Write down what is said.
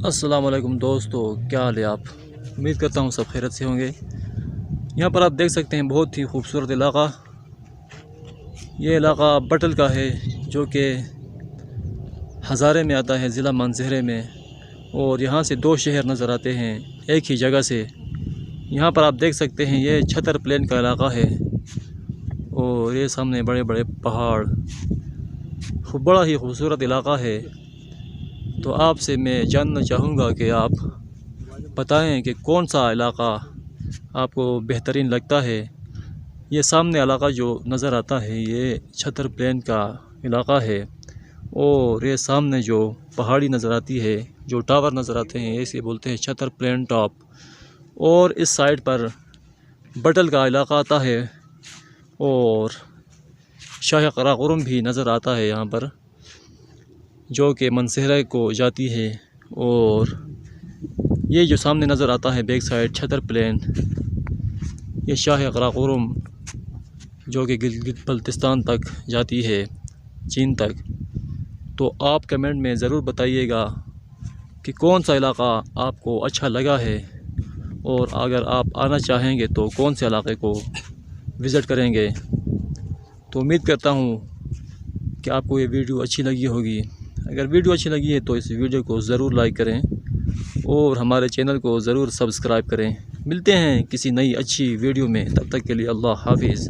अस्सलाम वालेकुम दोस्तों, क्या हाल है आप। उम्मीद करता हूँ सब खैरियत से होंगे। यहाँ पर आप देख सकते हैं बहुत ही खूबसूरत इलाका। ये इलाका बटल का है जो कि हज़ारे में आता है, ज़िला मानसहरे में। और यहाँ से दो शहर नज़र आते हैं एक ही जगह से। यहाँ पर आप देख सकते हैं ये छतर प्लेन का इलाका है और ये सामने बड़े बड़े पहाड़, खूब बड़ा ही खूबसूरत इलाका है। तो आपसे मैं जानना चाहूँगा कि आप बताएं कि कौन सा इलाका आपको बेहतरीन लगता है। ये सामने इलाका जो नज़र आता है ये छतर प्लेन का इलाका है और ये सामने जो पहाड़ी नज़र आती है, जो टावर नज़र आते हैं, इसे बोलते हैं छतर प्लेन टॉप। और इस साइड पर बटल का इलाका आता है और शाह कराकोरम भी नज़र आता है यहाँ पर, जो कि मानसहरा को जाती है। और ये जो सामने नज़र आता है बैक साइड छतर प्लेन, ये शाह कराकोरम जो कि गिलगित बल्तिस्तान तक जाती है, चीन तक। तो आप कमेंट में ज़रूर बताइएगा कि कौन सा इलाका आपको अच्छा लगा है और अगर आप आना चाहेंगे तो कौन से इलाके को विज़िट करेंगे। तो उम्मीद करता हूँ कि आपको ये वीडियो अच्छी लगी होगी। अगर वीडियो अच्छी लगी है तो इस वीडियो को ज़रूर लाइक करें और हमारे चैनल को ज़रूर सब्सक्राइब करें। मिलते हैं किसी नई अच्छी वीडियो में, तब तक के लिए अल्लाह हाफिज़।